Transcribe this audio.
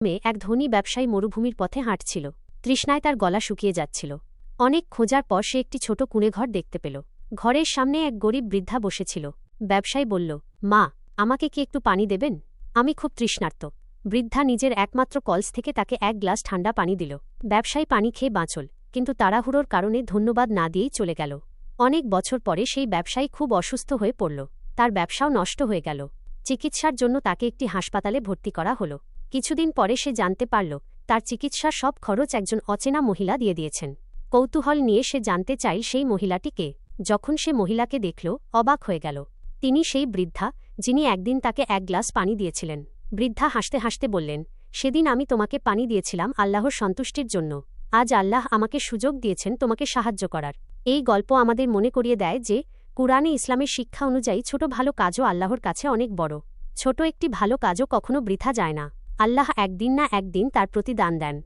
মেয়ে এক ধনী ব্যবসায়ী মরুভূমির পথে হাঁটছিল। তৃষ্ণায় তার গলা শুকিয়ে যাচ্ছিল। অনেক খোঁজার পর সে একটি ছোট কুঁড়েঘর দেখতে পেল। ঘরের সামনে এক গরিব বৃদ্ধা বসেছিল। ব্যবসায়ী বলল, মা, আমাকে কি একটু পানি দেবেন? আমি খুব তৃষ্ণার্ত। বৃদ্ধা নিজের একমাত্র কলস থেকে তাকে এক গ্লাস ঠান্ডা পানি দিল। ব্যবসায়ী পানি খেয়ে বাঁচল, কিন্তু তাড়াহুড়োর কারণে ধন্যবাদ না দিয়েই চলে গেল। অনেক বছর পরে সেই ব্যবসায়ী খুব অসুস্থ হয়ে পড়ল। তার ব্যবসাও নষ্ট হয়ে গেল। চিকিৎসার জন্য তাকে একটি হাসপাতালে ভর্তি করা হল। কিছুদিন পরে সে জানতে পারল তার চিকিৎসার সব খরচ একজন অচেনা মহিলা দিয়ে দিয়েছেন। কৌতূহল নিয়ে সে জানতে চাইল সেই মহিলাটি কে। যখন সে মহিলাকে দেখল, অবাক হয়ে গেল। তিনি সেই বৃদ্ধা যিনি একদিন তাকে এক গ্লাস পানি দিয়েছিলেন। বৃদ্ধা হাসতে হাসতে বললেন, সেদিন আমি তোমাকে পানি দিয়েছিলাম আল্লাহর সন্তুষ্টির জন্য। আজ আল্লাহ আমাকে সুযোগ দিয়েছেন তোমাকে সাহায্য করার। এই গল্প আমাদের মনে করিয়ে দেয় যে কুরআনে ইসলামের শিক্ষা অনুযায়ী ছোট ভালো কাজও আল্লাহর কাছে অনেক বড়। ছোট একটি ভালো কাজও কখনো বৃথা যায় না। আল্লাহ একদিন না একদিন তার প্রতিদান দেন।